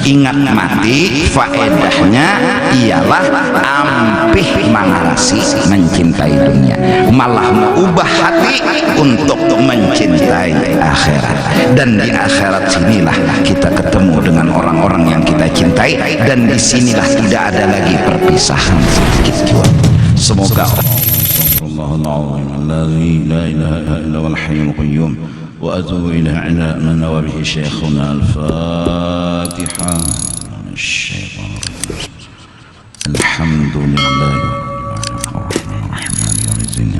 Ingat mati, faedahnya ialah ampih mangarasi mencintai dunia, malah mengubah hati untuk mencintai akhirat. Dan di akhirat sinilah kita ketemu dengan orang-orang yang kita cintai, dan di sinilah tidak ada lagi perpisahan sedikit pun. Semoga وأتوب إلى على من نوى به شيخنا. الفاتحة. الشيطان الرجيم. الحمد لله الرحمن الرحيم يوم الدين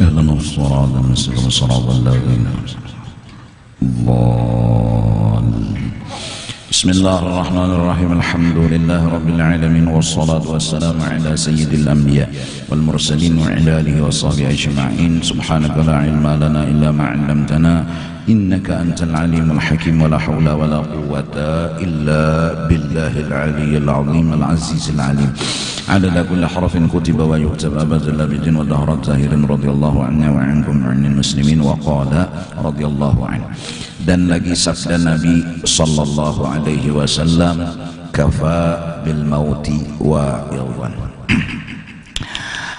اهدنا الصراط المستقيم صراط الذين بسم الله الرحمن الرحيم. الحمد لله رب العالمين، والصلاة والسلام على سيد الأنبياء والمرسلين وعلى آله وصحبه أجمعين. سبحانك لا علم لنا إلا ما علمتنا إنك أنت العليم الحكيم، ولا حول ولا قوة إلا بالله العلي العظيم العزيز العليم. عدد كل حرف كتب ويكتب أبدا الأبد ودهر الطاهر رضي الله عنا وعنكم وعن المسلمين. وقال رضي الله عنه. Dan lagi sabda Nabi sallallahu alaihi wasallam, kafa bil mauti wa ilwan.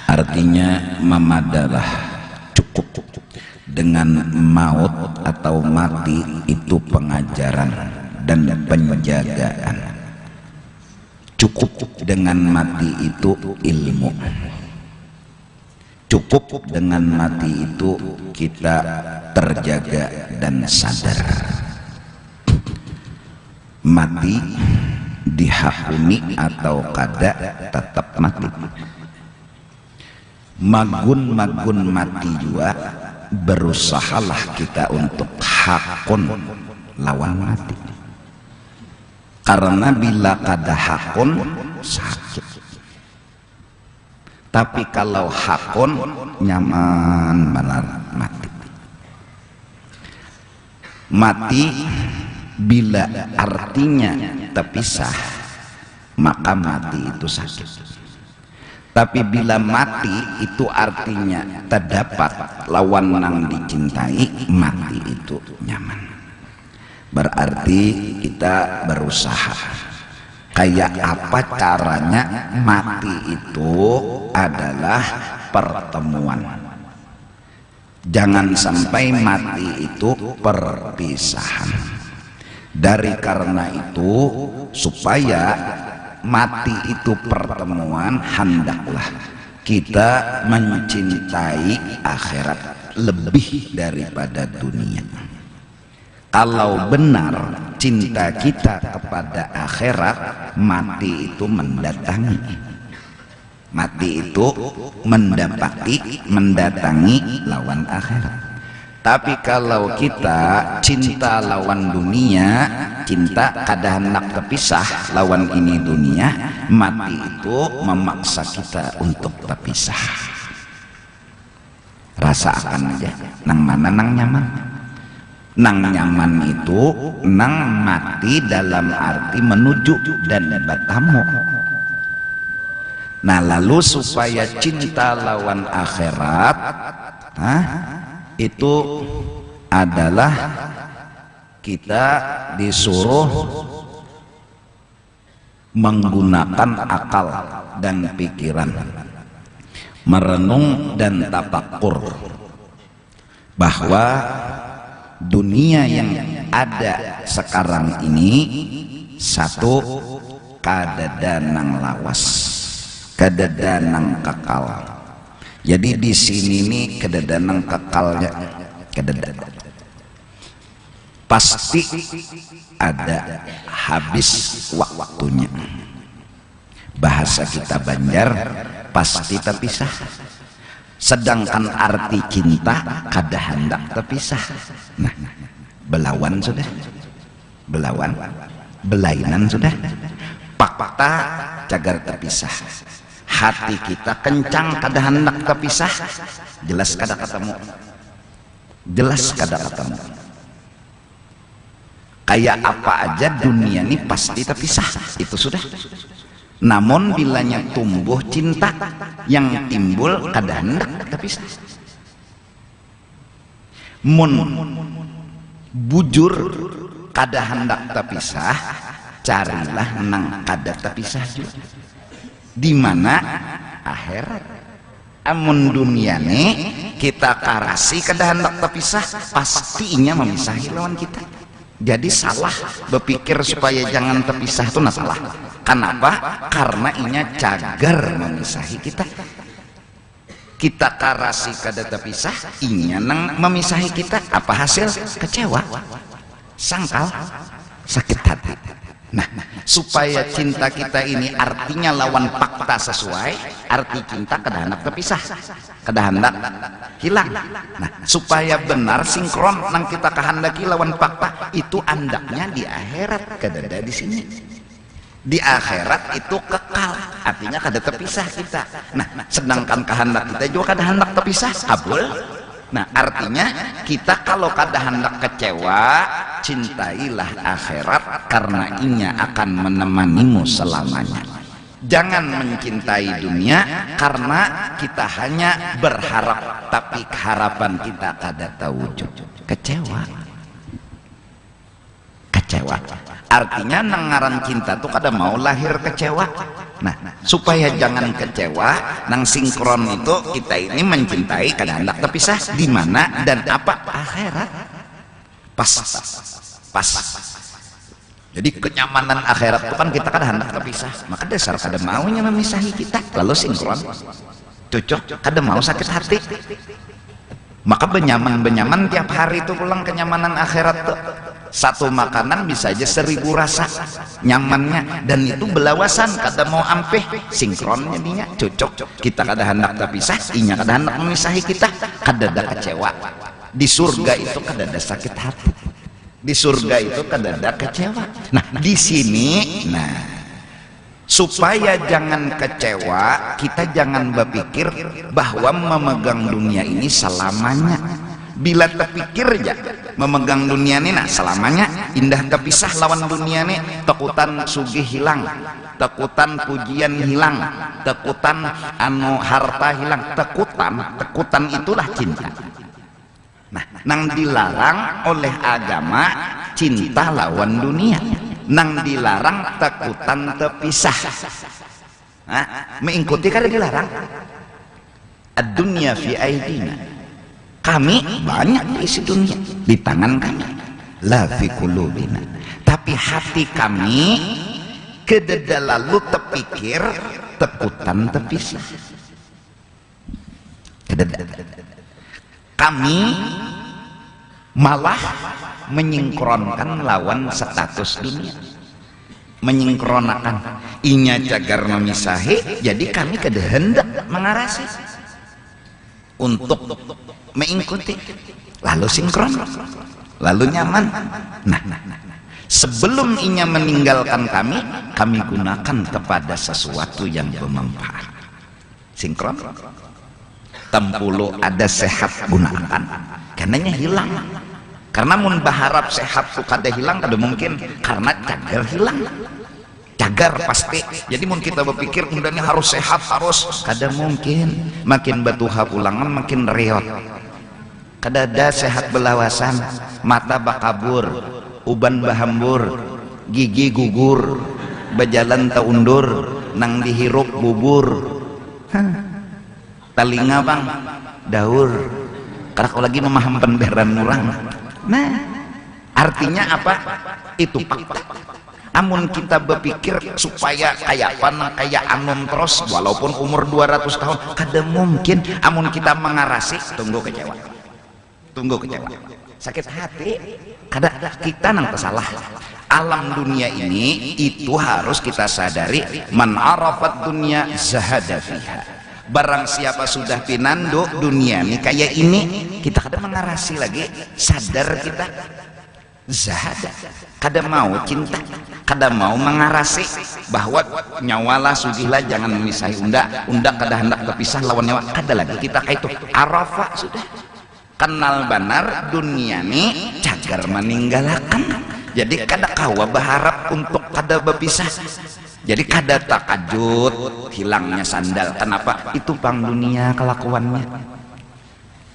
Artinya memadalah, cukup dengan maut atau mati itu pengajaran dan penjagaan. Cukup dengan mati itu ilmu. Cukup dengan mati itu kita terjaga dan sadar. Mati dihakuni atau kada tetap mati. Magun mati juga, berusahalah kita untuk hakun lawan mati. Karena bila kada hakun sakit. Tapi kalau hakun nyaman benar mati. Mati bila artinya terpisah, maka mati itu sakit. Tapi bila mati itu artinya terdapat lawan yang dicintai, mati itu nyaman. Berarti kita berusaha. Kayak apa caranya? Mati itu adalah pertemuan. Jangan sampai mati itu perpisahan. Dari karena itu, supaya mati itu pertemuan, hendaklah kita mencintai akhirat lebih daripada dunia. Kalau benar cinta kita kepada akhirat, mati itu mendatangi. Mati itu mendatangi lawan akhirat. Tapi kalau kita cinta lawan dunia, cinta kada hendak terpisah lawan ini dunia, mati itu memaksa kita untuk terpisah. Rasakan aja, nang mana nang nyaman. Nang nyaman itu nang mati dalam arti menuju dan bertemu. Nah, lalu supaya cinta lawan akhirat itu adalah kita disuruh menggunakan akal dan pikiran, merenung dan tafakur bahwa dunia yang ada sekarang ini satu kadadanang lawas, kadadanang kekal. Jadi di sini nih kadadanang kekalnya, kadadan pasti ada habis waktunya. Bahasa kita Banjar, pasti terpisah. Sedangkan arti cinta kada hendak terpisah. Nah, belawan sudah, belawan, belainan sudah, fakta cagar terpisah. Hati kita kencang kada hendak terpisah, jelas kada ketemu, jelas kada ketemu. Kayak apa aja dunia ini pasti terpisah, itu sudah. Namun bilanya tumbuh cinta, yang timbul kada hendak terpisah. Mun bujur kada hendak terpisah, carilah nang kada terpisah juga di mana akhirat. Amun dunia nih kita karasi kada hendak terpisah, pastinya memisahi lawan kita. Jadi salah berpikir supaya jangan terpisah itu nah salah. Kenapa? Karena inya cagar memisahi kita. Kita karasi kada terpisah, inya nang memisahi kita. Apa hasil? Kecewa, sangkal, sakit hati. Nah, supaya cinta kita ini artinya lawan fakta sesuai, arti cinta kada hendak terpisah, kada hendak hilang. Nah, supaya benar sinkron nang kita kehendaki lawan fakta itu andaknya di akhirat, kada ada di sini. Di akhirat itu kekal, artinya kada terpisah kita. Nah, sedangkan kehendak kita juga kada hendak terpisah, abul. Nah, artinya kita kalau kada hendak kecewa, cintailah akhirat karena inya akan menemanimu selamanya. Jangan mencintai dunia karena kita hanya berharap tapi harapan kita kada terwujud. Kecewa. Artinya nengaran cinta tuh kada mau lahir kecewa. Nah, supaya jangan kecewa, nang sinkron itu kita ini mencintai kada hendak terpisah di mana dan apa akhirat. Pas. Jadi kenyamanan akhirat itu kan kita kada hendak terpisah, maka dasar kada maunya memisahi kita, lalu sinkron. Cocok, kada mau sakit hati. Maka benyaman tiap hari itu pulang kenyamanan akhirat tuh. Satu makanan bisa aja 1000 rasa nyamannya, dan itu belawasan kada mau ampeh, sinkron jadinya cocok. Kita kada hendak terpisah, inya kada hendak memisahi kita, kada ada kecewa. Di surga itu kada ada sakit hati, di surga itu kada ada kecewa. Nah, di sini supaya jangan kecewa, kita jangan berpikir bahwa memegang dunia ini selamanya. Bila terpikir aja memegang dunia ini selamanya indah terpisah lawan dunia ini, takutan sugih hilang, takutan pujian hilang, takutan harta hilang, takutan itulah cinta. Nah, nang dilarang oleh agama cinta lawan dunia, nang dilarang takutan terpisah. Mengikuti kada dilarang. Ad-dunya fi aidina. Kami banyak isi dunia di tangan kami, la fi qulubina. Tapi hati kami kededa lalu terpikir takutan terpisah. Kededa. Kami malah menyingkronkan lawan status dunia, menyingkronakan inya cagar memisahi. Jadi kami kada hendak mengarasi untuk mengikuti, lalu sinkron, lalu nyaman. Nah, sebelum inya meninggalkan kami gunakan kepada sesuatu yang bermanfaat. Sinkron. Tempulu ada sehat gunakan, karenanya hilang. Karena mun berharap sehat tuh kada hilang, kada mungkin, karena cagar hilang. Cagar pasti. Jadi mun kita berpikir undangnya harus sehat, harus, kada mungkin. Makin batuha pulangan makin reot. Kada ada sehat belawasan, mata bakabur, uban bahambur, gigi gugur, berjalan taundur, nang dihirup bubur, telinga bang daur, karak lagi memaham penderan orang. Nah, artinya apa? Itu fakta. Amun kita berpikir supaya kayak anon terus walaupun umur 200 tahun, kada mungkin. Amun kita mengarasi, tunggu kecewa, sakit hati. Kada kita nang kesalah. Alam dunia ini itu harus kita sadari, man arafat dunia zahada fiha. Barang siapa sudah pinando dunia ini kayak ini, kita kada mengarasi lagi, sadar kita zahada, kada mau cinta, kada mau mengarasi bahwa nyawalah sugihlah jangan memisahi unda kada hendak terpisah lawan nyawa, kada lagi kita kayak itu. Arafah sudah kenal benar dunia ini cagar meninggalkan. Jadi kada kawa berharap untuk kada berpisah. Jadi kada takajut hilangnya sandal. Kenapa? Itu pang dunia kelakuannya.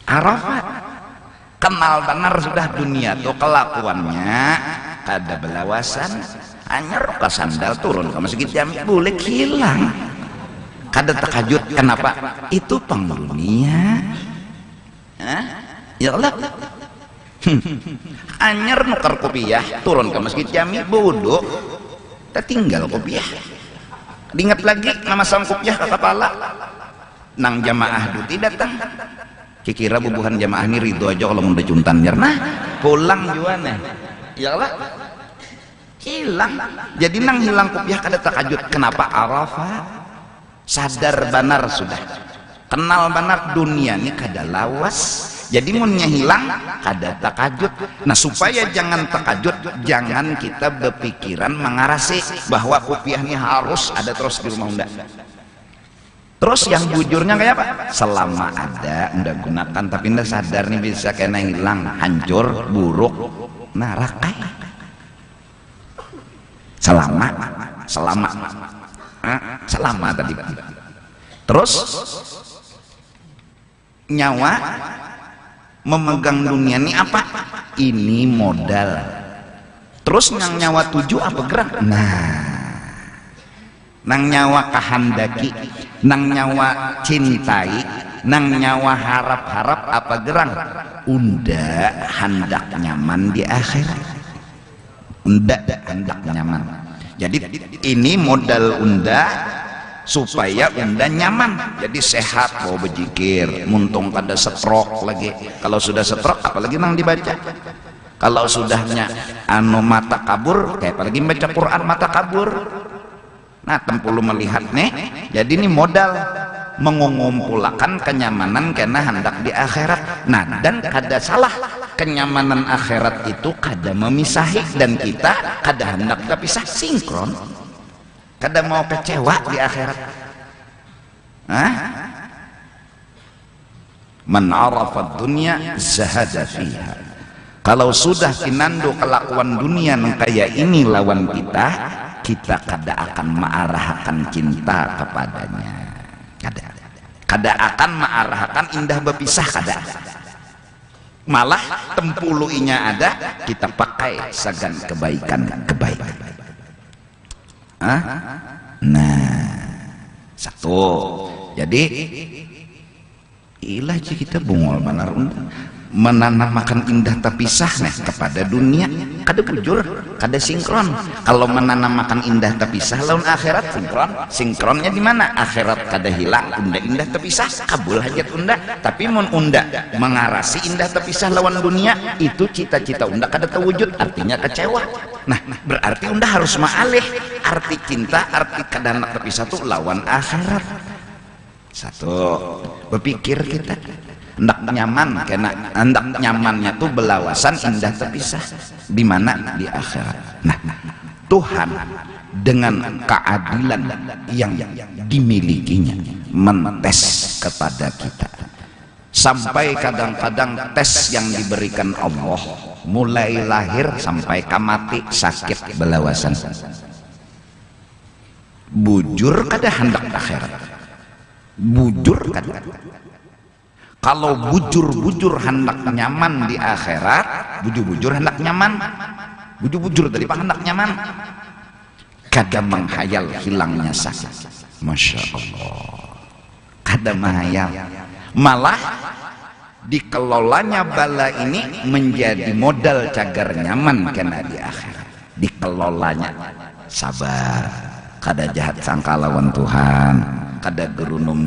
Arafah kenal benar sudah dunia tuh kelakuannya kada belawasan. anyar ka sandal turun ke masjid jami boleh hilang kada takajut. Kenapa? Itu pengdunia. Ya Allah. Anyar nukar kopiah turun ke masjid jami bodoh tinggal kopiah. Diingat lagi nama sang kopiah ke kepala nang jamaah duti datang kikira bubuhan jamaah ini ridho aja kalau mau cuntan nah pulang juga nih. Ya Allah hilang. Jadi nang hilang kopiah kada takajut. Kenapa? Arafah sadar benar sudah kenal benar dunia ini kada lawas. Jadi munnya hilang kada takajut. Nah supaya jangan takajut, jangan kita berpikiran mengarasi bahwa kopiah ini harus ada terus di rumah unda. Terus yang bujurnya kayak apa? Selama ada unda gunakan tapi unda sadar nih bisa kena hilang, hancur, buruk, nah rakai. Selama tadi. Terus nyawa memegang dunia ini apa? Ini modal. Terus nang nyawa tujuh apa gerak? Nah nang nyawa kahandaki, nang nyawa cintai, nang nyawa harap-harap apa gerang? Unda hendak nyaman di akhirat. Unda hendak nyaman. Jadi ini modal unda supaya unda nyaman. Jadi sehat mau berzikir, muntung kada stroke lagi. Kalau sudah stroke apalagi nang dibaca. Kalau sudahnya mata kabur, kayak apalagi baca Quran mata kabur. Nah tempulu melihat nih. Jadi ini modal mengumpulkan kenyamanan karena hendak di akhirat. Nah dan kada salah, kenyamanan akhirat itu kada memisahi dan kita kada hendak terpisah, sinkron. Kada mau kecewa di akhirat. Man arafa dunya zahada fiha. Kalau sudah kinando kelakuan dunia yang kayak ini lawan kita kada akan mengarahkan cinta kepadanya. Kada akan mengarahkan indah berpisah, kada. Malah tempuluinya ada, kita pakai sagan kebaikan. Nah satu. Jadi ilah kita bungol benar menanamkan indah terpisah nih kepada dunia, kada bujur, kada sinkron. Kalau menanamkan indah terpisah lawan akhirat sinkronnya di mana? Akhirat kada hilang, unda indah terpisah, kabul hajat unda. Tapi mun unda mengarasi indah terpisah lawan dunia, itu cita-cita unda kada terwujud, artinya kecewa. Nah berarti unda harus ma'alih arti cinta, arti kada hendak terpisah tuh lawan akhirat. Satu, berpikir kita hendak nyaman, karena hendak nyamannya tuh belawasan indah terpisah di mana? Di akhirat. Nah Tuhan dengan keadilan yang dimilikinya mentes kepada kita sampai kadang-kadang tes yang diberikan Allah mulai lahir sampai mati sakit belawasan. Bujur kada hendak akhirat, bujur kada. Kalau bujur hendak nyaman di akhirat, bujur hendak nyaman, bujur dari hendak nyaman, kada menghayal hilangnya sakit. Masya Allah, kada menghayal, malah dikelolanya bala ini menjadi modal cagar nyaman kena di akhirat. Dikelolanya sabar, kada jahat sangka lawan Tuhan, kada gerunum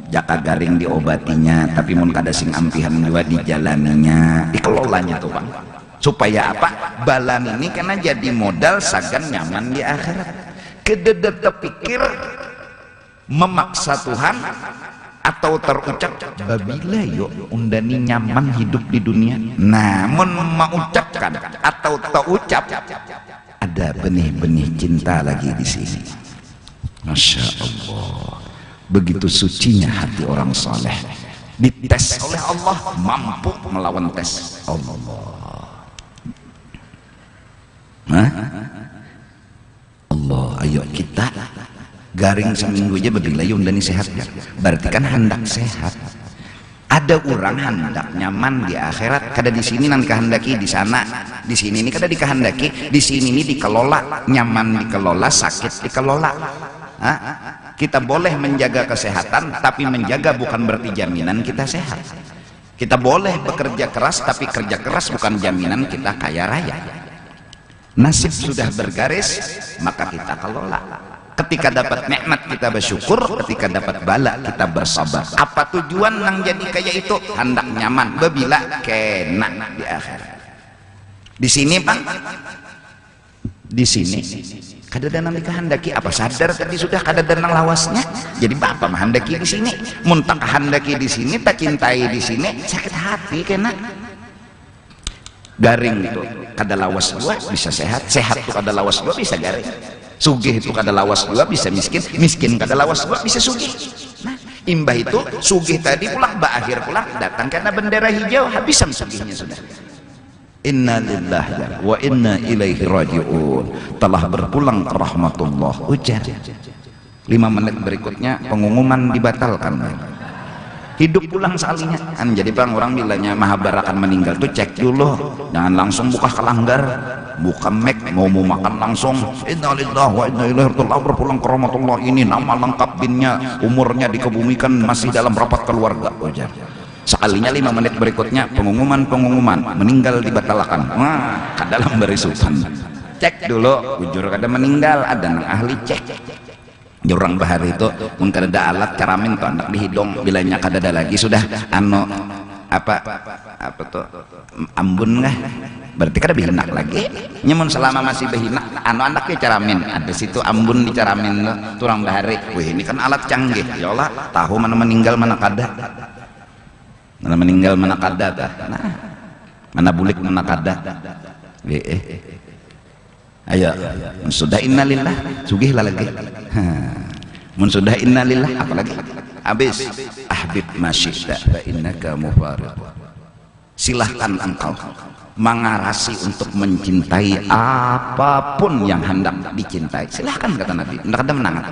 jaka garing diobatinya, tapi mun kada sing ampihan juga dijalaninya, dikelolanya tuh Bang. Supaya apa? Balan ini karena jadi modal sagan nyaman di akhirat. Kedede terpikir memaksa Tuhan atau terucap babila yo undani nyaman hidup di dunia. Nah mun mengucapkan atau terucap ada benih-benih cinta lagi di sini. Masya Allah. Begitu sucinya hati orang soleh, dites oleh Allah, mampu melawan tes Allah. Allah, ayo kita garing seminggu aja berdilayun dan sehat ya. Berarti kan hendak sehat. Ada orang hendak nyaman di akhirat, kada di sini nanti kehendaki di sana. di sini ini kada dikehendaki, di sini ini dikelola, nyaman dikelola, sakit dikelola. Kita boleh menjaga kesehatan, tapi menjaga bukan berarti jaminan kita sehat. Kita boleh bekerja keras, tapi kerja keras bukan jaminan kita kaya raya. Nasib sudah bergaris, maka kita kelola. Ketika dapat nikmat kita bersyukur, ketika dapat bala kita bersabar. Apa tujuan nang jadi kaya itu? Hendak nyaman, bebila kena di akhirat. Di sini Pak, di sini kada danang dikehendaki, apa sadar tadi sudah kada danang lawasnya. Jadi bapak menghendaki di sini, muntah kehendaki di sini, tak cintai di sini, sakit hati kena. Garing itu kada lawas dua bisa sehat, sehat itu kada lawas dua bisa garing. Sugih itu kada lawas dua bisa miskin, miskin kada lawas dua bisa sugih. Nah, imbah itu sugih tadi pulang berakhir pulang datang karena bendera hijau, habis sugihnya sudah. Inna lillahi wa inna ilaihi raji'un. Telah berpulang ke rahmatullah. Ujar 5 menit berikutnya pengumuman dibatalkan. Hidup pulang sekalinya. Jadi bang orang bilangnya Mahabharata akan meninggal tuh cek dulu, jangan langsung buka kelanggar, buka mic mau makan langsung. Inna lillahi wa inna ilaihi raji'un. Berpulang ke rahmatullah, ini nama lengkap binnya, umurnya dikebumikan masih dalam rapat keluarga. Ujar sekalinya 5 menit berikutnya pengumuman meninggal dibatalkan. Wah, kadalam berisupan. Cek dulu, ujur kada meninggal, ada nang ahli cek. Jurang bahar itu mun kada ada alat caramin tuh anak di hidung, bilanya kada ada lagi sudah apa tuh ambun kah? Berarti kada behinak lagi. Nyamun selama masih behinak anaknya caramin, ada situ ambun dicaramin turang bahari. Wih, ini kan alat canggih. Ya Allah, tahu mana meninggal mana kada. Mana meninggal mana kada dah. Nah, mana bulik mana kada. Ayo, sudah innalillah, sugihlah lagi. Mun sudah innalillah, apalagi? Habis. Ahbib masyita fa innaka mufariq. Silahkan engkau mengarasi untuk mencintai apapun yang hendak dicintai. Silahkan kata Nabi. Hendak ada menangat.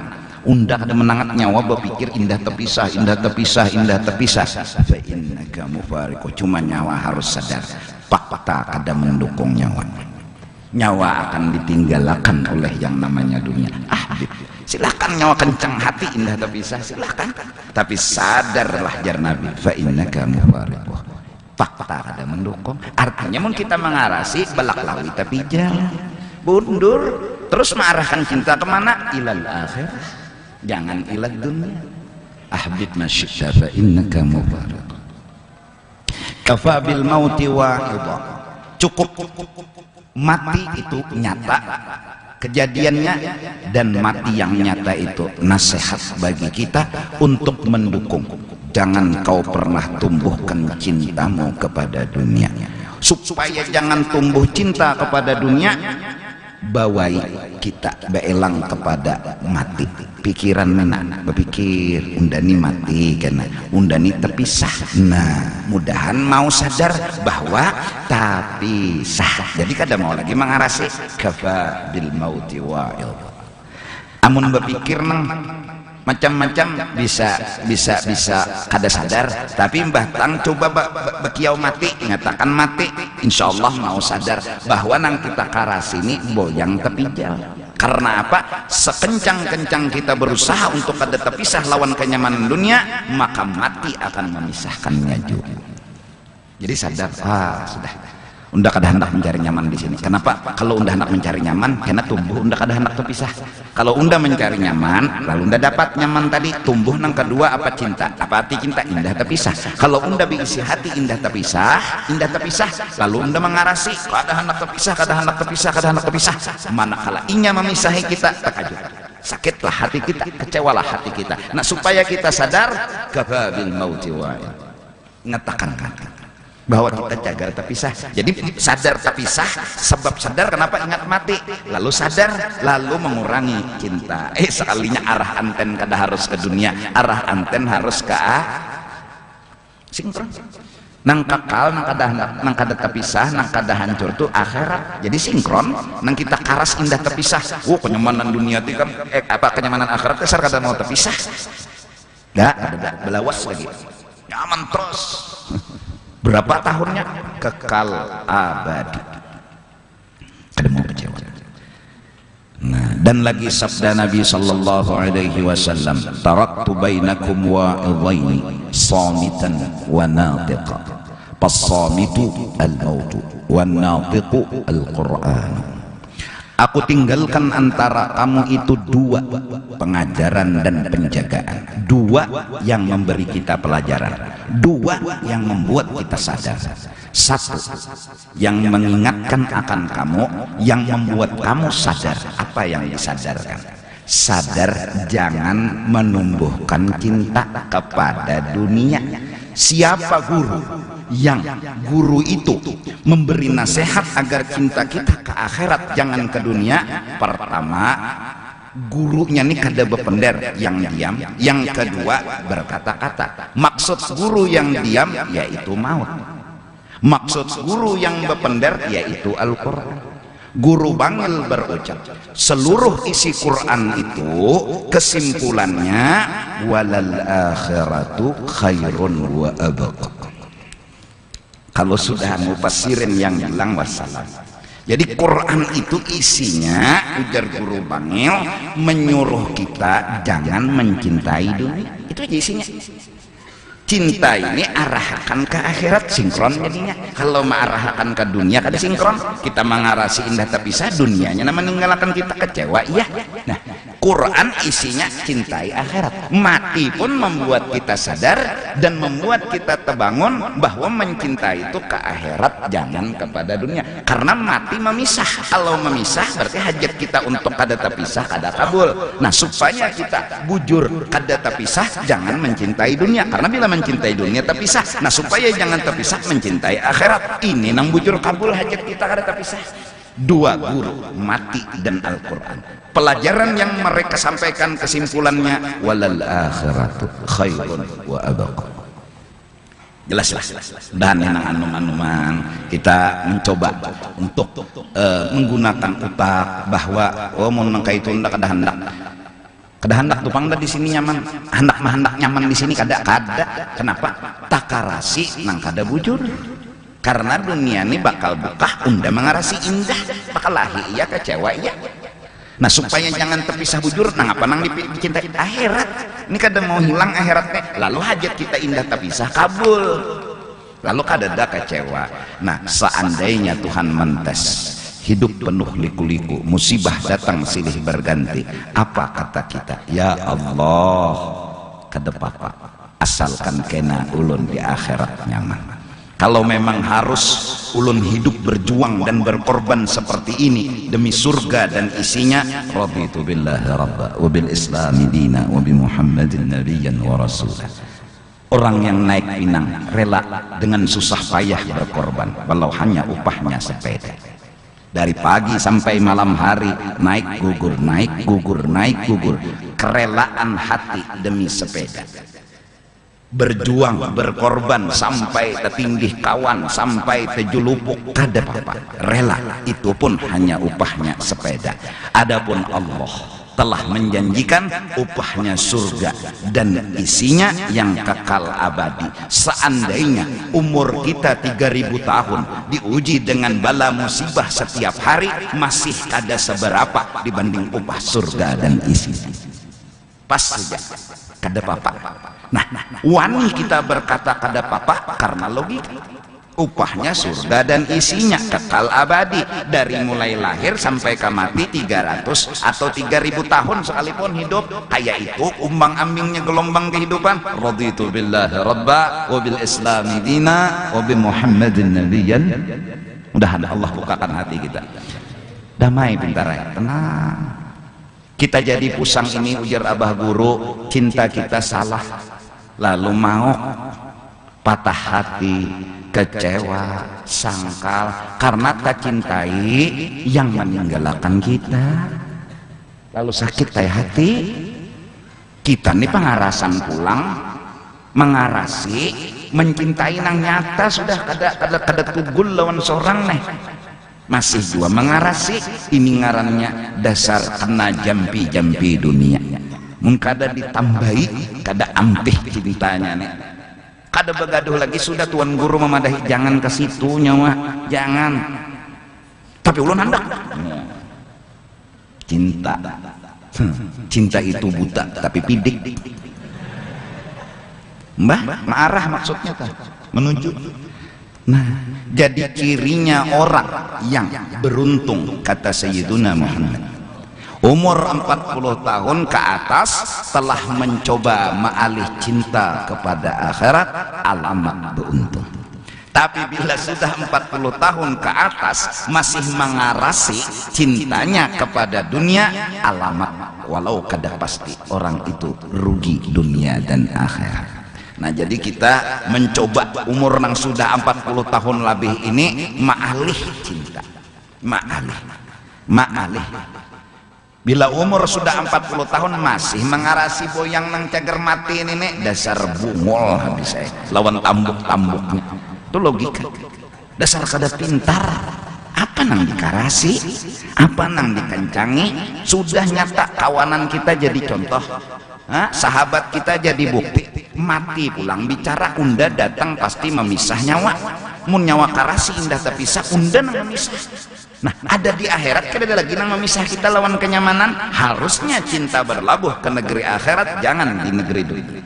Undak ada menangat nyawa berpikir indah terpisah, indah terpisah, indah terpisah. Fa innaka mufariq. Cuma nyawa harus sadar fakta kada mendukung nyawa. Nyawa akan ditinggalkan oleh yang namanya dunia. Habib, silahkan nyawa kencang hati indah terpisah, silahkan. Tapi sadarlah jar Nabi, fa innaka mufariq. Fakta kada mendukung. Artinya mun kita mengarasi balak lawi tapi jalan bundur terus mengarahkan cinta kemana? Ilal akhir, jangan ilal dunia. Ahbib masyita fa innaka mufariq. Kafa bil mauti wa'idha. Cukup mati itu nyata kejadiannya, dan mati yang nyata itu nasihat bagi kita untuk mendukung. Jangan kau pernah tumbuhkan cintamu kepada dunia. Supaya jangan tumbuh cinta kepada dunia, bawai kita beelang kepada mati. Pikiran mana berpikir undani mati karena undani terpisah. Nah, mudahan mau sadar bahwa terpisah. Jadi kada mau lagi mengarasi kafa bil mauti wa'il. Amun berpikir nang macam-macam bisa kada sadar, tapi mbah tang coba bekiau mati ngatakan mati, insyaallah mau sadar bahwa nang kita karas ini boyang terpijal. Karena apa? Sekencang-kencang kita berusaha untuk kada terpisah lawan kenyamanan dunia, maka mati akan memisahkannya juga. Jadi sadar, sudah unda kada hendak mencari nyaman di sini. Kenapa? Kalau unda hendak mencari nyaman, karena tumbuh unda kada hendak terpisah. Kalau unda mencari nyaman, lalu unda dapat nyaman tadi, tumbuh nang kedua apa cinta? Apa hati cinta? Indah terpisah. Kalau unda berisi hati indah terpisah, lalu unda mengarasi kada hendak terpisah, kada hendak terpisah, kada hendak terpisah. Manakala inya memisahi kita, terkajut. Sakitlah hati kita, kecewalah hati kita. Nah, supaya kita sadar, kafa bil mauti wa'id. Ngatakan bahwa kita jaga terpisah. Jadi sadar terpisah, sebab sadar kenapa ingat mati, lalu sadar, lalu mengurangi cinta. Sekalinya arah anten kada harus ke dunia, arah anten harus ke sinkron. Nang kakal, nang kada terpisah, nang kada hancur tuh akhirat. Jadi sinkron, nang kita karas indah terpisah. Kenyamanan dunia itu kan kenyamanan akhirat kesar kada mau terpisah. Ada belawas lagi. Nyaman terus. Berapa tahunnya? Kekal abadi. kada mau kecewa. Nah, dan lagi sabda Nabi sallallahu alaihi wasallam, taraktu bainakum wa'idhaini samitan wa natiqa, pas-samitu al-mautu wan natiqu al-Qur'an. Aku tinggalkan antara kamu itu dua, pengajaran dan penjagaan. Dua yang memberi kita pelajaran, dua yang membuat kita sadar. Satu yang mengingatkan akan kamu, yang membuat kamu sadar. Apa yang disadarkan? Sadar jangan menumbuhkan cinta kepada dunia. Siapa guru yang guru itu memberi nasihat agar cinta kita ke akhirat jangan ke dunia? Pertama, gurunya ini kada bepender, yang diam. Yang kedua, berkata-kata. Maksud guru yang diam yaitu maut. Maksud guru yang bepender yaitu Al-Quran. Guru Bangil berucap, seluruh isi Quran itu kesimpulannya walal akhiratu khairun wa abqa. Kalau sudah mufassirin yang bilang wassalam. Jadi Quran itu isinya, ujar Guru Bangil, menyuruh kita jangan mencintai dunia. Itu aja isinya. Cinta ini arahkan ke akhirat, sinkron jadinya. Kalau mengarahkan ke dunia kada sinkron. Kita mengarasi indah tapi sah, dunianya nama meninggalkan kita kecewa. Iya. Nah, Quran isinya cintai akhirat. Mati pun membuat kita sadar dan membuat kita terbangun bahwa mencintai itu ke akhirat, jangan kepada dunia. Karena mati memisah. Kalau memisah berarti hajat kita untuk kada terpisah kada kabul. Nah, supaya kita bujur kada terpisah, jangan mencintai dunia. Karena bila mencintai dunia terpisah. Nah, supaya jangan terpisah mencintai akhirat. Ini nang bujur kabul hajat kita kada terpisah. Dua guru, mati dan Al-Quran. Pelajaran yang mereka sampaikan kesimpulannya walal akhiratu khairun wa abqa. Jelas. Dan nang anum-anuman kita mencoba untuk menggunakan otak bahwa mun nang kaitu ndak kada hendak tupang di sini nyaman, hendak nyaman di sini kada. Kenapa? Takarasi nang kada bujur. Karena dunia ini bakal buka unda mengarasi indah, bakal lahi iya kecewa iya. Nah, supaya jangan terpisah bujur, nang apa nang dicintai akhirat. Ini kada mau hilang akhiratnya, lalu hajat kita indah terpisah kabul, lalu kada ada kecewa. Nah, seandainya Tuhan mentes hidup penuh liku-liku, musibah datang silih berganti, apa kata kita? Ya Allah, kada apa-apa, asalkan kena ulun di akhirat nyaman. Kalau memang harus ulun hidup berjuang dan berkorban seperti ini demi surga dan isinya, raditu billahi rabba wa bil islami dina wa bi muhammadin nabiyyan wa rasulah. Orang yang naik pinang rela dengan susah payah berkorban walau hanya upahnya sepeda. Dari pagi sampai malam hari naik gugur, kerelaan hati demi sepeda. Berjuang, berkorban sampai tertinggih kawan, sampai terjulupuk, kada apa-apa, rela. Itu pun hanya upahnya sepeda. Adapun Allah telah menjanjikan upahnya surga dan isinya yang kekal abadi. Seandainya umur kita 3000 tahun diuji dengan bala musibah setiap hari, masih kada seberapa dibanding upah surga dan isinya. Pas saja, kada apa-apa. Nah, wani kita berkata kada apa-apa karena logika. Upahnya surga dan isinya kekal abadi. Dari mulai lahir sampai ke mati 300 atau 3000 tahun sekalipun hidup. Kayak itu umbang ambingnya gelombang kehidupan. Raditu billahi rabba wa bil islami dina wa bi muhammadin nabiyyan. Mudahan Allah bukakan hati kita. Damai pintar, tenang. Kita jadi pusang ini, ujar Abah Guru, cinta kita salah. Lalu mau patah hati, kecewa, sangkal karena tak cintai yang meninggalkan kita. Lalu sakit hati. Kita nih pengarasan pulang, mengarasi, mencintai nang nyata sudah kada tugul lawan seorang nih. Masih juga mengarasi, ini ngarannya dasar kena jampi dunia. Kada ditambahi, kada ampih cintanya nih. Kada begaduh lagi, sudah Tuan Guru memadahi, jangan ke situ nyawa, jangan. tapi ulun hendak cinta. Cinta itu buta tapi pidik. Mbah marah maksudnya tah menuju. Nah, jadi cirinya orang yang beruntung kata Sayyiduna Muhammad, umur 40 tahun ke atas telah mencoba ma'alih cinta kepada akhirat, alamat beruntung. Tapi bila sudah 40 tahun ke atas masih mengarasi cintanya kepada dunia, alamat walau kada pasti orang itu rugi dunia dan akhirat. Nah, jadi kita mencoba umur yang sudah 40 tahun lebih ini ma'alih cinta, ma'alih. Bila umur sudah 40 tahun masih mengarasi boyang nang cager mati ini, dasar bungol habis saya lawan tambuk-tambuknya. Itu logika. Dasar kada pintar. Apa nang dikarasi, apa nang dikencangi. Sudah nyata kawanan kita jadi contoh, sahabat kita jadi bukti. Mati pulang bicara, unda datang pasti memisah nyawa. Mun nyawa karasi indah terpisah, unda nang memisah. Nah, ada di akhirat kada ada lagi nang memisah kita lawan kenyamanan. Harusnya cinta berlabuh ke negeri akhirat, jangan di negeri dunia.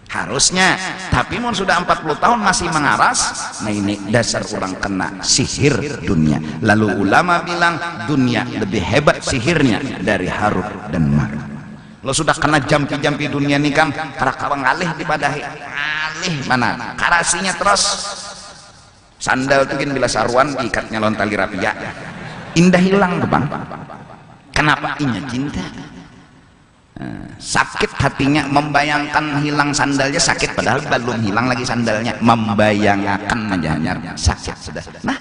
Harusnya. Tapi mun sudah 40 tahun masih mengaras, nah ini dasar orang kena sihir dunia. Lalu ulama bilang dunia lebih hebat sihirnya dari harut dan marut. Lo sudah kena jampi-jampi dunia nih kan, para kawang alih dipadahi alih mana karasinya terus. Sandal tuh kan bila saruan diikatnya lawan tali rapia, indah hilang tuh bang. Kenapa? Inya cinta. Sakit hatinya membayangkan hilang sandalnya, sakit padahal belum hilang lagi sandalnya, membayangkan majanya sakit sudah. Nah,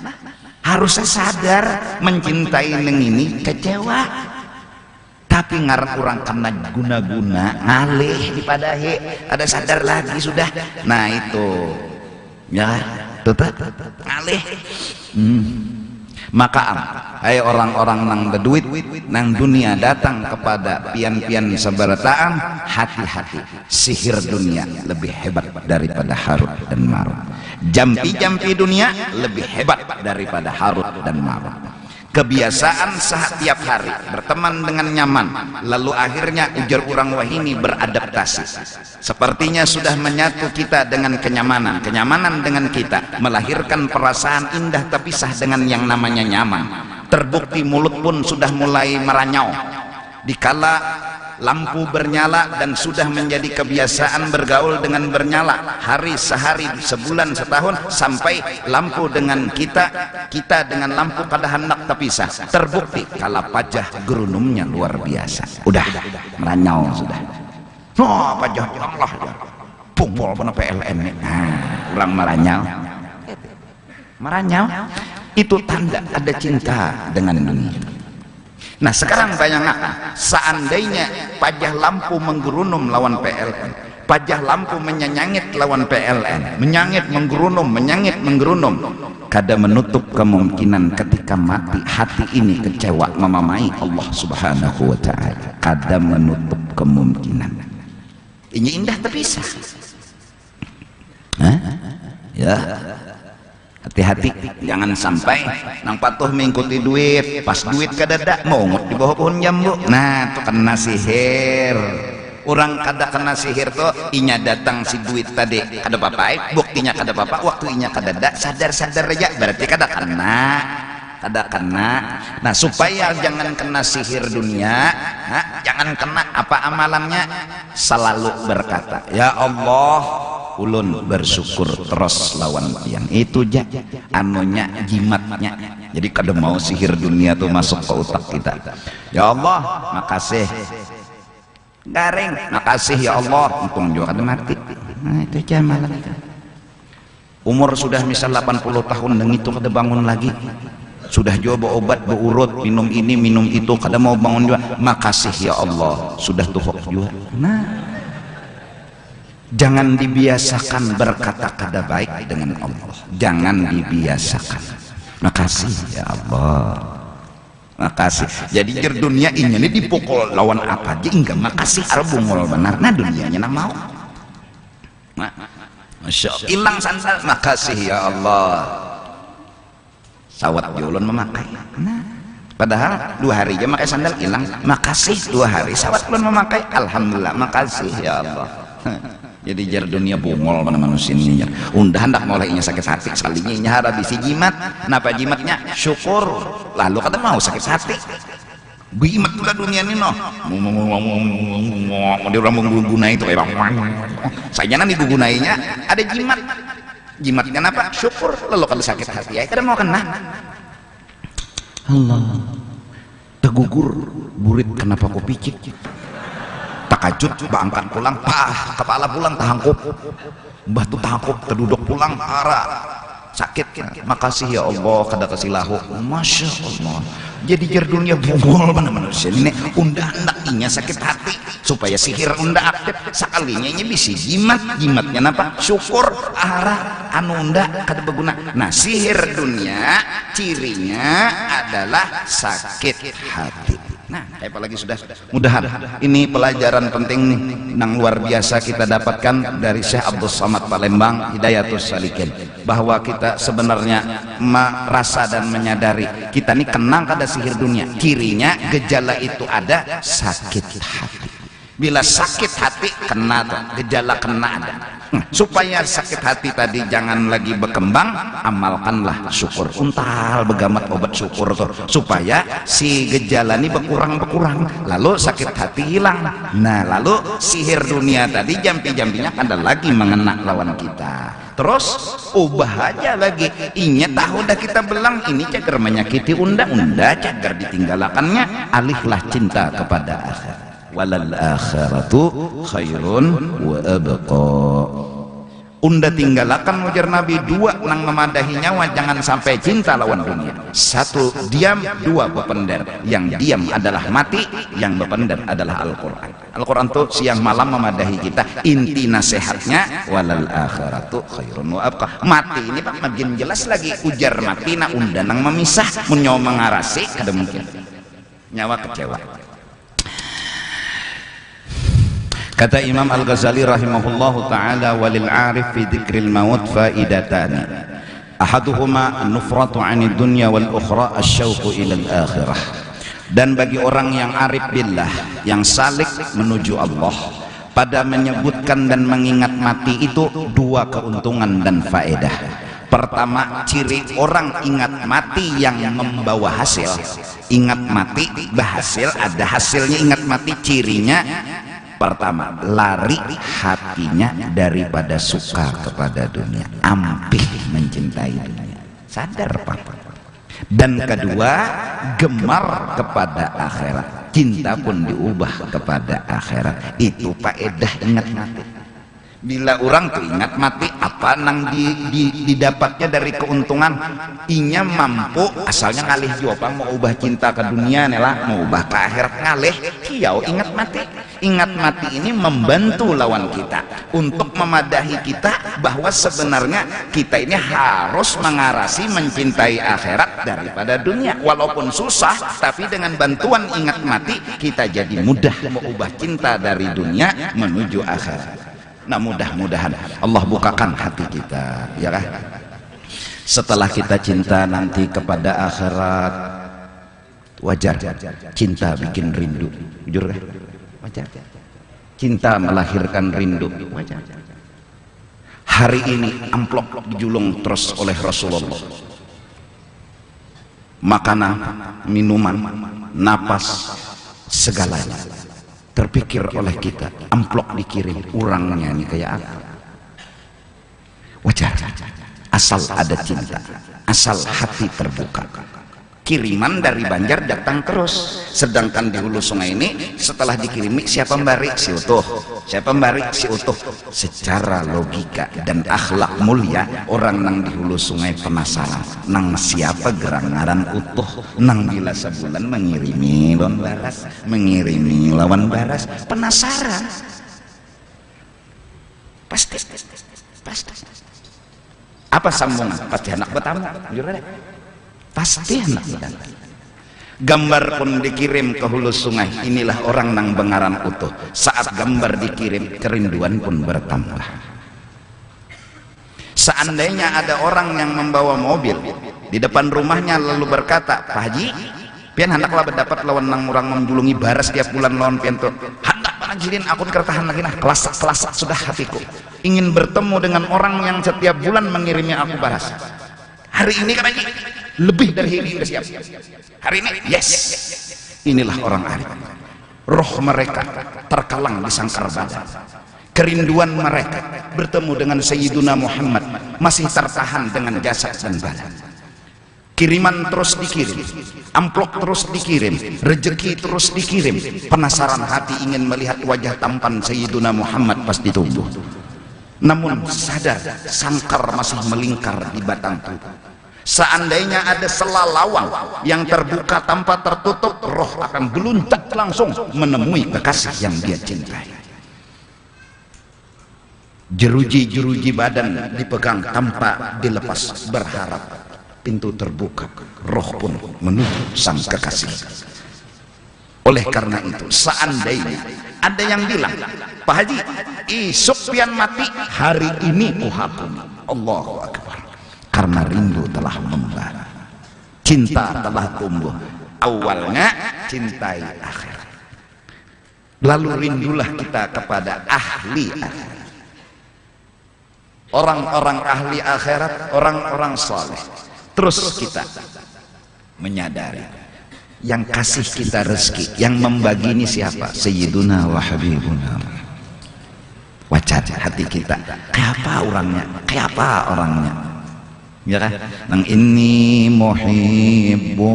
harusnya sadar mencintai neng ini kecewa, tapi ngarep orang kena guna-guna ngalih dipadahi, ada sadar lagi sudah. Nah itu ya tetap ngalih. Maka hai orang-orang nang berduit nang dunia datang kepada pian-pian seberataan, hati-hati, sihir dunia lebih hebat daripada harut dan marut. Jampi-jampi dunia lebih hebat daripada harut dan marut. Kebiasaan setiap hari berteman dengan nyaman, lalu akhirnya ujar orang wahini beradaptasi. Sepertinya sudah menyatu kita dengan kenyamanan, kenyamanan dengan kita, melahirkan perasaan indah terpisah dengan yang namanya nyaman. Terbukti mulut pun sudah mulai meranyau dikala lampu bernyala, dan sudah menjadi kebiasaan bergaul dengan bernyala hari sehari, sebulan, setahun, sampai lampu dengan kita, kita dengan lampu pada hendak terpisah. Terbukti kala pajah gerunumnya luar biasa, udah meranyau sudah. Oh, pajah Allah pungpol pun PLN nih. Orang meranyau itu tanda ada cinta dengan dunia. Nah sekarang bayangkan, seandainya pajah lampu menggerunum lawan PLN, pajah lampu menyanyangit lawan PLN, menyangit menggerunum, menyangit menggerunum, kada menutup kemungkinan ketika mati hati ini kecewa memamai Allah Subhanahu wa ta'ala. Kada menutup kemungkinan. Ini indah terpisah. Ya, hati-hati jangan sampai nang patuh mengikuti duit, pas duit kadada mongot di bawah pohon jambu. Nah itu kena sihir. Orang kada kena sihir tuh inya datang si duit tadi kada papai, buktinya kada papa, waktu inya kadada sadar-sadar aja berarti kada kena. Nah supaya jangan kena sihir dunia, jangan kena apa amalannya, selalu berkata ya Allah, ulun bersyukur terus lawan yang itu ja anunya jimatnya. Jadi kada mau sihir dunia tuh masuk ke otak kita. Ya Allah makasih, garing makasih ya Allah, untung juga kada mati. Nah itu aja malam itu. Umur sudah misal 80 tahun dan itu kada bangun lagi, sudah coba obat beurut, minum ini minum itu, kada mau bangun juga, makasih ya Allah, sudah tuhok juga. Nah jangan dibiasakan berkata kada baik dengan Allah, jangan dibiasakan. Makasih ya Allah, makasih. Jadi jer dunia ini dipukul lawan apa aja enggak makasih, arbungol benar. Nah dunianya nak mau, Masya Allah, hilang sandal, makasih ya Allah. sawat ulun memakai. Nah, padahal 2 hari aja pakai sandal hilang, makasih 2 hari sawat ulun memakai, alhamdulillah, makasih ya Allah. Jadi jar dunia bungol mana manusia ini undah hendak mulainya sakit hati salingnya harap bisi jimat, napa jimatnya syukur, lalu kata mau sakit hati jimat pula dunia ini noh dia orang menggunai itu saya nanti gunainya ada jimatnya apa syukur, lalu kalau sakit hati ya kada mau kena Allah tegugur burit kenapa kau picik takajut bangkat pulang kepala pulang tahangkup batu tahangkup terduduk pulang arah sakit. Makasih ya Allah kada kasilahu, masya Allah. Jadi jar dunia bungol mana manusia ini undah naknya sakit hati supaya sihir undah aktif sekalinya ini bisa jimatnya apa syukur arah anu undah kada berguna. Nah sihir dunia cirinya adalah sakit hati. Nah, apalagi sudah mudahan ini pelajaran penting nih yang luar biasa kita dapatkan dari Syekh Abdul Somad Palembang Hidayatus Salikin, bahwa kita sebenarnya merasa dan menyadari kita ini kena kada sihir dunia, cirinya gejala itu ada sakit hati. Bila sakit hati kena tuh, gejala kena ada. Supaya sakit hati tadi jangan lagi berkembang, amalkanlah syukur. Untal begamat obat syukur tuh, supaya si gejala ini berkurang, lalu sakit hati hilang. Nah lalu sihir dunia tadi jampi-jampinya kada lagi mengena lawan kita. Terus ubah aja lagi, inya tahu dah kita belang ini cagar menyakiti unda cagar ditinggalakannya, alihlah cinta kepada akhirat. Walal akhiratu khairun wa abqa. Unda tinggalakan ujar Nabi 2 nang memadahi nyawa, jangan sampai cinta lawan dunia. 1 diam, 2 berpendar. Yang diam adalah mati, yang berpendar adalah Al-Quran. Al-Quran tuh siang malam memadahi kita. Inti nasihatnya walal akhiratu khairun wa abqa. Mati ini Pak makin jelas lagi, ujar mati na unda nang memisah menyawa mengarasi kada mungkin. Nyawa kecewa. Kata Imam Al-Ghazali rahimahullahu ta'ala, walil arif fi dzikril maut faidatani ahaduhuma an-nufratu 'anid dunya wal ukhra asy-syauqu ila al-akhirah. Dan bagi orang yang arif billah, yang salik menuju Allah, pada menyebutkan dan mengingat mati itu 2 keuntungan dan faedah. Pertama, ciri orang ingat mati yang membawa hasil. Ingat mati berhasil, ada hasilnya. Ingat mati cirinya pertama, lari hatinya daripada suka kepada dunia, ampih mencintai dunia, sadar Pak. Dan kedua, gemar kepada akhirat, cinta pun diubah kepada akhirat. Itu faedah ingat mati. Bila orang tuh ingat mati, apa nang didapatnya dari keuntungan, inya mampu asalnya ngalih jawab mau ubah cinta ke dunia nela, mau ubah ke akhirat ngalih kiau ingat mati. Ingat mati ini membantu lawan kita untuk memadahi kita bahwa sebenarnya kita ini harus mengarasi mencintai akhirat daripada dunia. Walaupun susah, tapi dengan bantuan ingat mati kita jadi mudah mengubah cinta dari dunia menuju akhirat. Nah mudah-mudahan Allah bukakan hati kita, ya kan? Setelah kita cinta nanti kepada akhirat, wajar cinta bikin rindu, jujur kan? Wajar. Cinta melahirkan rindu, wajar. Hari ini amplop dijulung terus oleh Rasulullah. Makanan, minuman, napas, segalanya terpikir oleh kita, amplop dikirim, orangnya ini kayak apa? Wajar, asal ada cinta, asal hati terbuka. Kiriman dari Banjar datang terus, sedangkan di hulu sungai ini setelah dikirimi siapa memberi? Si utuh. Siapa memberi? Si utuh. Secara logika dan akhlak mulia, orang nang di hulu sungai penasaran, nang siapa gerangaran utuh, nang bila sebulan mengirimi lawan baras, mengirimi lawan baras, penasaran. Pasti. Apa sambungan? Pasti anak bertamu, jujur deh. Pasti anak datang. Gambar pun dikirim ke hulu sungai. Inilah orang nang bengaran utuh. Saat gambar dikirim, kerinduan pun bertambah. Seandainya ada orang yang membawa mobil, di depan rumahnya lalu berkata, Pak Haji, pian hendaklah berdapat lawan nang orang menjulungi baras tiap bulan lawan pian tuh. Hendak panajilin akun kertahan lagi nah, kelas sudah hatiku. Ingin bertemu dengan orang yang setiap bulan mengirimi aku baras. Hari ini kan Haji, lebih dari ini udah siap. Hari ini, yes. Inilah orang arif. Roh mereka terkalang di sangkar badan. Kerinduan mereka bertemu dengan Sayyiduna Muhammad masih tertahan dengan jasad dan badan. Kiriman terus dikirim, amplop terus dikirim, rezeki terus dikirim. Penasaran hati ingin melihat wajah tampan Sayyiduna Muhammad pasti tumbuh. Namun sadar sangkar masih melingkar di batang tubuh. Seandainya ada sela lawang yang terbuka tanpa tertutup, roh akan geluntak langsung menemui kekasih yang dia cintai. Jeruji-jeruji badan dipegang tanpa dilepas, berharap pintu terbuka, roh pun menuju sang kekasih. Oleh karena itu, seandainya ada yang bilang, Pak Haji, isuk pian mati, hari ini kuhakumi. Allahu Akbar. Karena rindu telah membara, cinta telah tumbuh. Awalnya cintai akhirat, lalu rindulah kita kepada ahli akhirat. Orang-orang ahli akhirat, orang-orang soleh. Terus kita menyadari yang kasih kita rezeki, yang membagi ini siapa? Sayyiduna wa habibuna. Wajah hati kita, kayak apa orangnya, kayak apa orangnya, ya kan? Nang inni muhibbun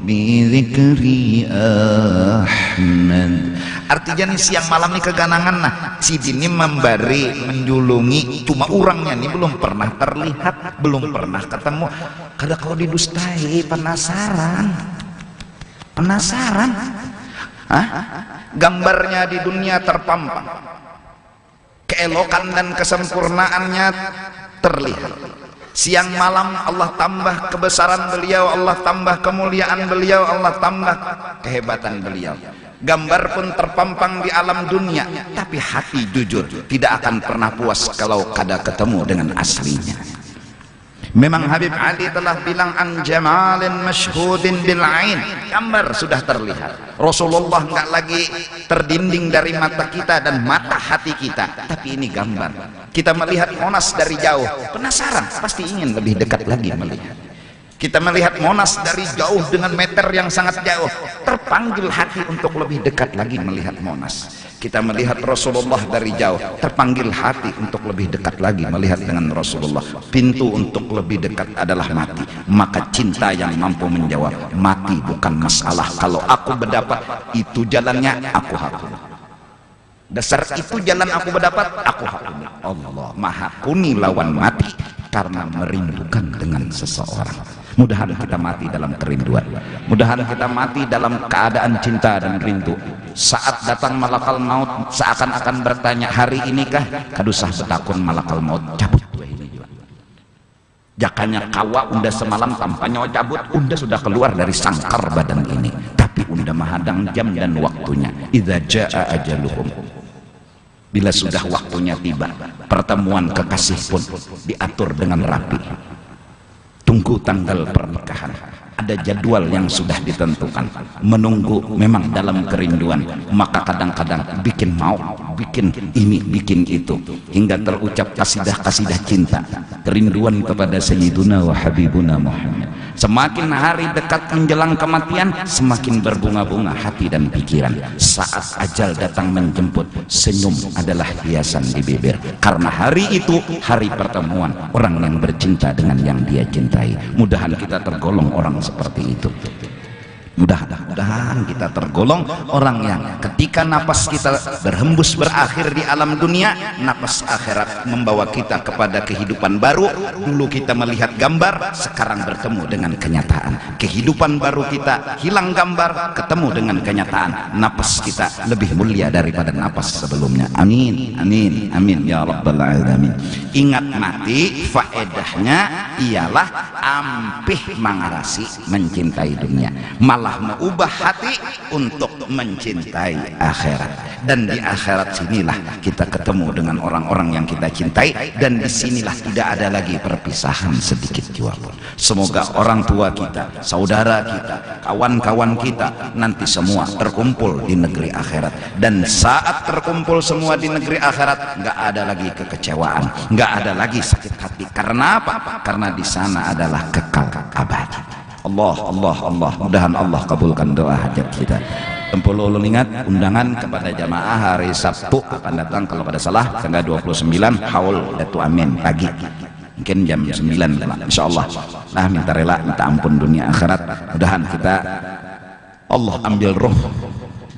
bi dzikri Ahmad. Artinya nih siang malam nih keganangan nah si dini memberi menjulungi, cuma orangnya nih belum pernah terlihat, belum pernah ketemu. Kada kalau didustai, penasaran, hah? Gambarnya di dunia terpampang, keelokan dan kesempurnaannya terlihat. Siang malam Allah tambah kebesaran beliau, Allah tambah kemuliaan beliau, Allah tambah kehebatan beliau. Gambar pun terpampang di alam dunia, tapi hati jujur tidak akan pernah puas kalau kada ketemu dengan aslinya. Memang Habib Ali telah bilang an jamalin masyhudin bil ain, gambar sudah terlihat. Rasulullah enggak lagi terdinding dari mata kita dan mata hati kita, tapi ini gambar. Kita melihat Monas dari jauh, penasaran, pasti ingin lebih dekat lagi melihat. Kita melihat Monas dari jauh dengan meter yang sangat jauh, terpanggil hati untuk lebih dekat lagi melihat Monas. Kita melihat Rasulullah dari jauh, terpanggil hati untuk lebih dekat lagi melihat dengan Rasulullah. Pintu untuk lebih dekat adalah mati. Maka cinta yang mampu menjawab, mati bukan masalah. Kalau aku berdapat, itu jalannya, aku hakuni. Dasar itu jalan aku berdapat, aku hakuni. Allah maha kuni lawan mati karena merindukan dengan seseorang. Mudahan kita mati dalam kerinduan, mudahan kita mati dalam keadaan cinta dan rindu. Saat datang malakal maut seakan-akan bertanya, hari inikah kadusah betakun malakal maut cabut ini juga. Jakanya kawa unda semalam tanpa nyawa cabut, unda sudah keluar dari sangkar badan ini, tapi unda mahadang jam dan waktunya. Idza jaa ajaluhum, bila sudah waktunya tiba, pertemuan kekasih pun diatur dengan rapi. Tunggu tanggal pernikahan, ada jadwal yang sudah ditentukan. Menunggu memang dalam kerinduan, maka kadang-kadang bikin mau, bikin ini, bikin itu, hingga terucap kasidah-kasidah cinta, kerinduan kepada Sayyiduna wa Habibuna Muhammad. Semakin hari dekat menjelang kematian, semakin berbunga-bunga hati dan pikiran. Saat ajal datang menjemput, senyum adalah hiasan di bibir, karena hari itu hari pertemuan orang yang bercinta dengan yang dia cintai. Mudahan kita tergolong orang seperti itu. Mudah-mudahan kita tergolong orang yang ketika napas kita berhembus berakhir di alam dunia, napas akhirat membawa kita kepada kehidupan baru. Dulu kita melihat gambar, sekarang bertemu dengan kenyataan. Kehidupan baru kita hilang gambar, ketemu dengan kenyataan. Napas kita lebih mulia daripada napas sebelumnya. Amin, amin, amin ya rabbal alamin. Ingat mati, faedahnya ialah ampih mangarasi mencintai dunia. Malam malah mengubah hati untuk mencintai akhirat. Dan di akhirat sinilah kita ketemu dengan orang-orang yang kita cintai, dan di sinilah tidak ada lagi perpisahan sedikit jua pun. Semoga orang tua kita, saudara kita, kawan-kawan kita nanti semua terkumpul di negeri akhirat. Dan saat terkumpul semua di negeri akhirat, nggak ada lagi kekecewaan, nggak ada lagi sakit hati. Karena apa? Karena di sana adalah kekal abadi. Allah, mudahan Allah kabulkan doa hajat kita. Tempul ulun ingat undangan kepada jamaah hari Sabtu akan datang, kalau pada salah tanggal 29 haul Datu Amin pagi, mungkin jam 9 insyaallah. Nah, minta rela, minta ampun dunia akhirat. Mudahan kita Allah ambil roh,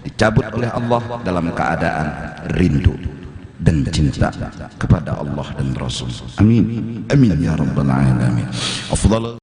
dicabut oleh Allah dalam keadaan rindu dan cinta kepada Allah dan Rasul. Amin, amin ya rabbal alamin. Afdal